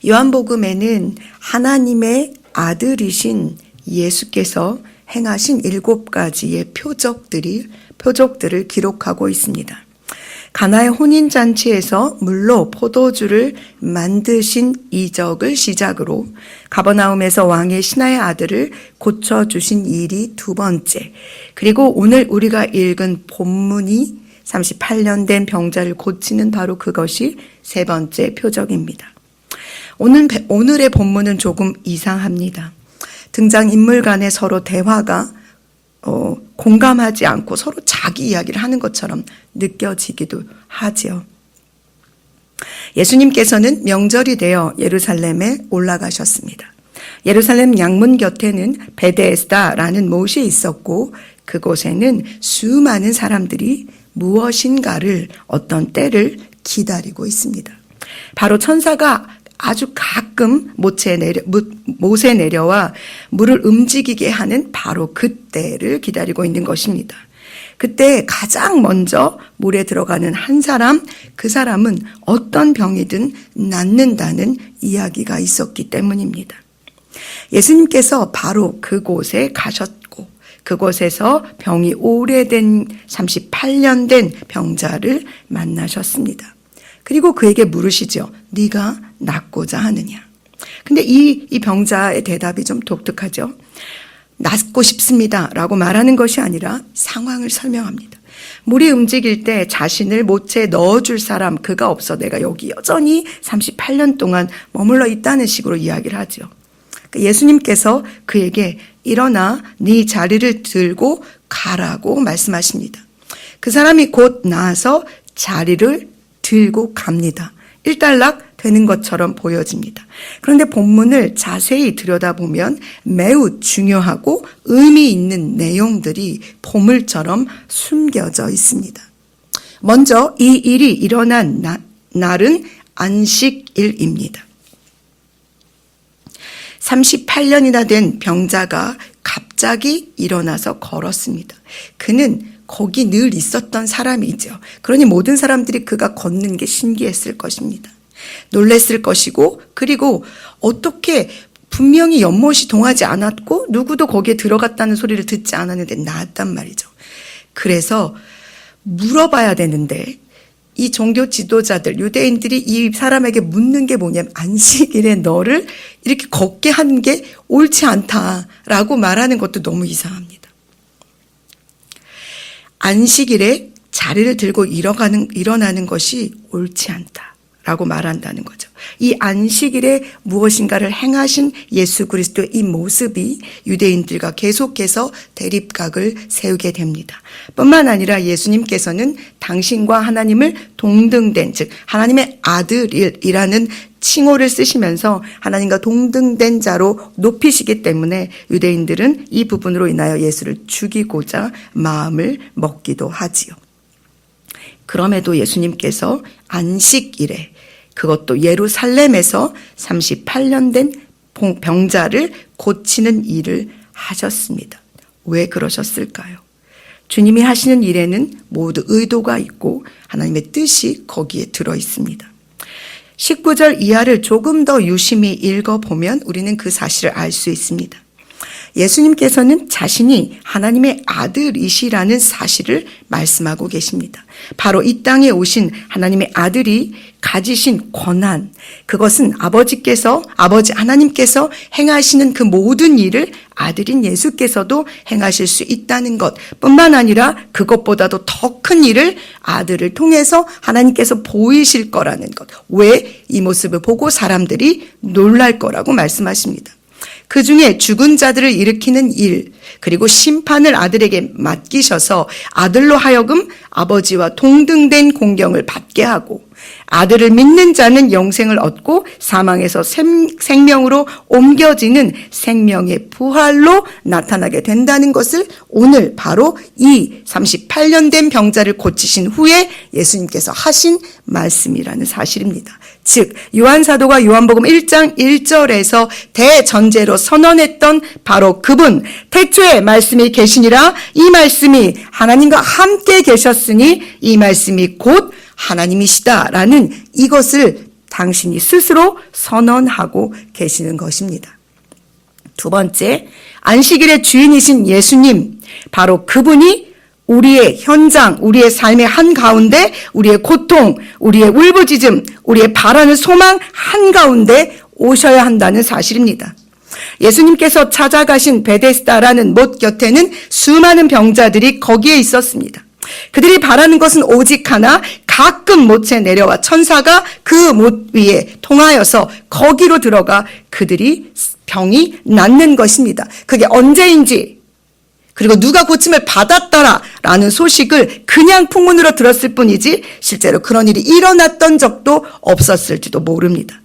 요한복음에는 하나님의 아들이신 예수께서 행하신 7가지의 표적들을 기록하고 있습니다. 가나의 혼인잔치에서 물로 포도주를 만드신 이적을 시작으로 가버나움에서 왕의 신하의 아들을 고쳐주신 일이 2번째, 그리고 오늘 우리가 읽은 본문이 38년 된 병자를 고치는 바로 그것이 3번째 표적입니다. 오늘의 본문은 조금 이상합니다. 등장인물 간의 서로 대화가 공감하지 않고 서로 자기 이야기를 하는 것처럼 느껴지기도 하지요. 예수님께서는 명절이 되어 예루살렘에 올라가셨습니다. 예루살렘 양문 곁에는 베데스다라는 못이 있었고 그곳에는 수많은 사람들이 무엇인가를 어떤 때를 기다리고 있습니다. 바로 천사가 아주 가끔 못에 내려와 물을 움직이게 하는 바로 그때를 기다리고 있는 것입니다. 그때 가장 먼저 물에 들어가는 한 사람, 그 사람은 어떤 병이든 낫는다는 이야기가 있었기 때문입니다. 예수님께서 바로 그곳에 가셨고 그곳에서 병이 오래된 38년 된 병자를 만나셨습니다. 그리고 그에게 물으시죠. 네가 낫고자 하느냐. 근데 이 병자의 대답이 좀 독특하죠. 낫고 싶습니다 라고 말하는 것이 아니라 상황을 설명합니다. 물이 움직일 때 자신을 못에 넣어줄 사람 그가 없어 내가 여기 여전히 38년 동안 머물러 있다는 식으로 이야기를 하죠. 예수님께서 그에게 일어나 네 자리를 들고 가라고 말씀하십니다. 그 사람이 곧 나아서 자리를 들고 갑니다. 일단락 되는 것처럼 보여집니다. 그런데 본문을 자세히 들여다보면 매우 중요하고 의미 있는 내용들이 보물처럼 숨겨져 있습니다. 먼저 이 일이 일어난 날은 안식일입니다. 38년이나 된 병자가 갑자기 일어나서 걸었습니다. 그는 거기 늘 있었던 사람이죠. 그러니 모든 사람들이 그가 걷는 게 신기했을 것입니다. 놀랬을 것이고 그리고 어떻게 분명히 연못이 동하지 않았고 누구도 거기에 들어갔다는 소리를 듣지 않았는데 나왔단 말이죠. 그래서 물어봐야 되는데 이 종교 지도자들, 유대인들이 이 사람에게 묻는 게 뭐냐면 안식일에 너를 이렇게 걷게 하는 게 옳지 않다라고 말하는 것도 너무 이상합니다. 안식일에 자리를 들고 일어나는 것이 옳지 않다라고 말한다는 거죠. 이 안식일에 무엇인가를 행하신 예수 그리스도의 이 모습이 유대인들과 계속해서 대립각을 세우게 됩니다. 뿐만 아니라 예수님께서는 당신과 하나님을 동등된, 즉 하나님의 아들이라는 칭호를 쓰시면서 하나님과 동등된 자로 높이시기 때문에 유대인들은 이 부분으로 인하여 예수를 죽이고자 마음을 먹기도 하지요. 그럼에도 예수님께서 안식일에 그것도 예루살렘에서 38년 된 병자를 고치는 일을 하셨습니다. 왜 그러셨을까요? 주님이 하시는 일에는 모두 의도가 있고 하나님의 뜻이 거기에 들어 있습니다. 19절 이하를 조금 더 유심히 읽어보면 우리는 그 사실을 알 수 있습니다. 예수님께서는 자신이 하나님의 아들이시라는 사실을 말씀하고 계십니다. 바로 이 땅에 오신 하나님의 아들이 가지신 권한, 그것은 아버지 하나님께서 행하시는 그 모든 일을 아들인 예수께서도 행하실 수 있다는 것 뿐만 아니라 그것보다도 더 큰 일을 아들을 통해서 하나님께서 보이실 거라는 것. 왜 이 모습을 보고 사람들이 놀랄 거라고 말씀하십니다. 그 중에 죽은 자들을 일으키는 일, 그리고 심판을 아들에게 맡기셔서 아들로 하여금 아버지와 동등된 공경을 받게 하고 아들을 믿는 자는 영생을 얻고 사망에서 생명으로 옮겨지는 생명의 부활로 나타나게 된다는 것을 오늘 바로 이 38년 된 병자를 고치신 후에 예수님께서 하신 말씀이라는 사실입니다. 즉 요한사도가 요한복음 1장 1절에서 대전제로 선언했던 바로 그분, 태초에 말씀이 계시니라, 이 말씀이 하나님과 함께 계셨으니 이 말씀이 곧 하나님이시다라는 이것을 당신이 스스로 선언하고 계시는 것입니다. 두 번째, 안식일의 주인이신 예수님, 바로 그분이 우리의 현장, 우리의 삶의 한가운데, 우리의 고통, 우리의 울부짖음, 우리의 바라는 소망 한가운데 오셔야 한다는 사실입니다. 예수님께서 찾아가신 베데스다라는 못 곁에는 수많은 병자들이 거기에 있었습니다. 그들이 바라는 것은 오직 하나, 가끔 못에 내려와 천사가 그 못 위에 통하여서 거기로 들어가 그들이 병이 낫는 것입니다. 그게 언제인지, 그리고 누가 고침을 받았더라라는 소식을 그냥 풍문으로 들었을 뿐이지 실제로 그런 일이 일어났던 적도 없었을지도 모릅니다.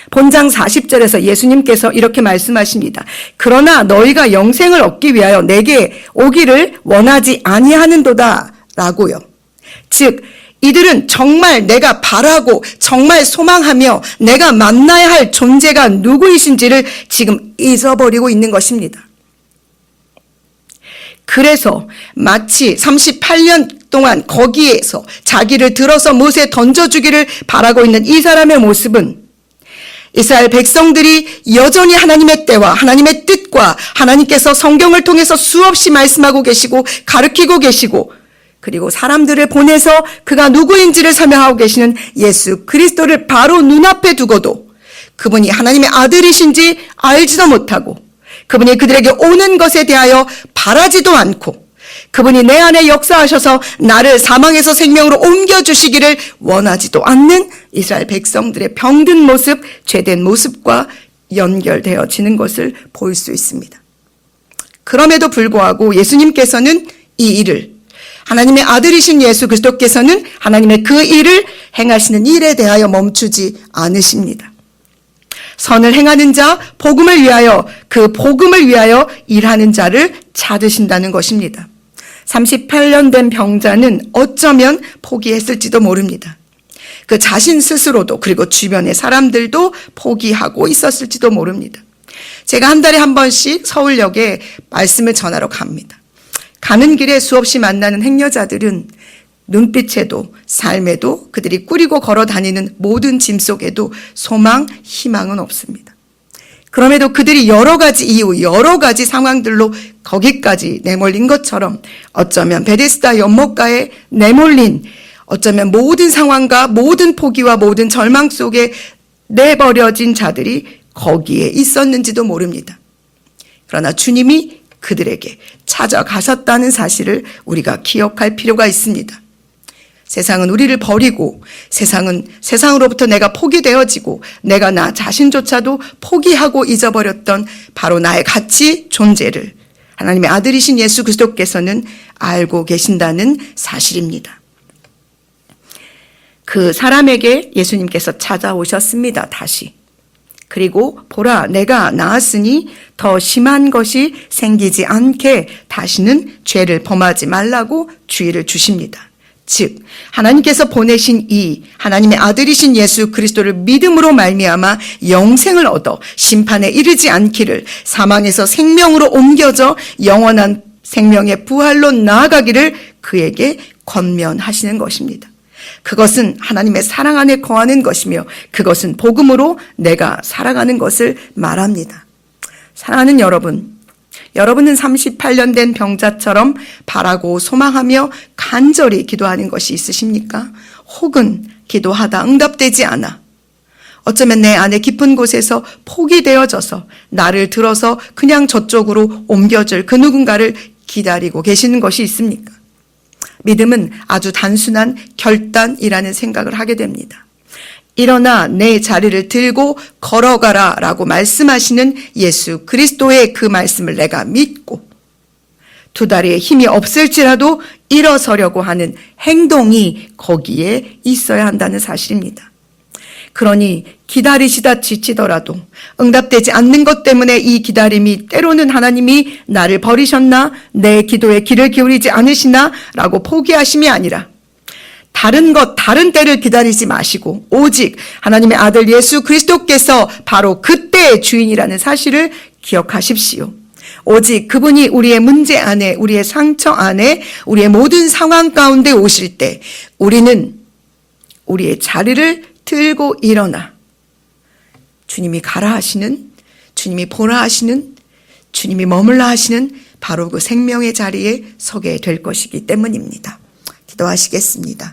본장 40절에서 예수님께서 이렇게 말씀하십니다. 그러나 너희가 영생을 얻기 위하여 내게 오기를 원하지 아니하는도다 라고요. 즉 이들은 정말 내가 바라고 정말 소망하며 내가 만나야 할 존재가 누구이신지를 지금 잊어버리고 있는 것입니다. 그래서 마치 38년 동안 거기에서 자기를 들어서 못에 던져주기를 바라고 있는 이 사람의 모습은 이스라엘 백성들이 여전히 하나님의 때와 하나님의 뜻과 하나님께서 성경을 통해서 수없이 말씀하고 계시고 가르치고 계시고 그리고 사람들을 보내서 그가 누구인지를 설명하고 계시는 예수 그리스도를 바로 눈앞에 두고도 그분이 하나님의 아들이신지 알지도 못하고 그분이 그들에게 오는 것에 대하여 바라지도 않고 그분이 내 안에 역사하셔서 나를 사망에서 생명으로 옮겨주시기를 원하지도 않는 이스라엘 백성들의 병든 모습, 죄된 모습과 연결되어지는 것을 볼 수 있습니다. 그럼에도 불구하고 예수님께서는 이 일을 하나님의 아들이신 예수 그리스도께서는 하나님의 그 일을 행하시는 일에 대하여 멈추지 않으십니다. 선을 행하는 자, 복음을 위하여 그 복음을 위하여 일하는 자를 찾으신다는 것입니다. 38년 된 병자는 어쩌면 포기했을지도 모릅니다. 그 자신 스스로도 그리고 주변의 사람들도 포기하고 있었을지도 모릅니다. 제가 한 달에 한 번씩 서울역에 말씀을 전하러 갑니다. 가는 길에 수없이 만나는 행여자들은 눈빛에도 삶에도 그들이 꾸리고 걸어 다니는 모든 짐 속에도 소망, 희망은 없습니다. 그럼에도 그들이 여러 가지 이유, 여러 가지 상황들로 거기까지 내몰린 것처럼 어쩌면 베데스다 연못가에 내몰린 어쩌면 모든 상황과 모든 포기와 모든 절망 속에 내버려진 자들이 거기에 있었는지도 모릅니다. 그러나 주님이 그들에게 찾아가셨다는 사실을 우리가 기억할 필요가 있습니다. 세상은 우리를 버리고 세상은 세상으로부터 내가 포기되어지고 내가 나 자신조차도 포기하고 잊어버렸던 바로 나의 가치 존재를 하나님의 아들이신 예수 그리스도께서는 알고 계신다는 사실입니다. 그 사람에게 예수님께서 찾아오셨습니다. 다시. 그리고 보라 내가 나았으니 더 심한 것이 생기지 않게 다시는 죄를 범하지 말라고 주의를 주십니다. 즉 하나님께서 보내신 이 하나님의 아들이신 예수 그리스도를 믿음으로 말미암아 영생을 얻어 심판에 이르지 않기를 사망에서 생명으로 옮겨져 영원한 생명의 부활로 나아가기를 그에게 권면하시는 것입니다. 그것은 하나님의 사랑 안에 거하는 것이며 그것은 복음으로 내가 살아가는 것을 말합니다. 사랑하는 여러분, 여러분은 38년 된 병자처럼 바라고 소망하며 간절히 기도하는 것이 있으십니까? 혹은 기도하다 응답되지 않아 어쩌면 내 안에 깊은 곳에서 포기되어져서 나를 들어서 그냥 저쪽으로 옮겨줄 그 누군가를 기다리고 계시는 것이 있습니까? 믿음은 아주 단순한 결단이라는 생각을 하게 됩니다. 일어나 내 자리를 들고 걸어가라 라고 말씀하시는 예수 그리스도의 그 말씀을 내가 믿고 두 다리에 힘이 없을지라도 일어서려고 하는 행동이 거기에 있어야 한다는 사실입니다. 그러니 기다리시다 지치더라도 응답되지 않는 것 때문에 이 기다림이 때로는 하나님이 나를 버리셨나 내 기도에 귀를 기울이지 않으시나 라고 포기하심이 아니라 다른 때를 기다리지 마시고 오직 하나님의 아들 예수 그리스도께서 바로 그때의 주인이라는 사실을 기억하십시오. 오직 그분이 우리의 문제 안에 우리의 상처 안에 우리의 모든 상황 가운데 오실 때 우리는 우리의 자리를 들고 일어나 주님이 가라 하시는, 주님이 보라 하시는, 주님이 머물라 하시는 바로 그 생명의 자리에 서게 될 것이기 때문입니다. 기도하시겠습니다.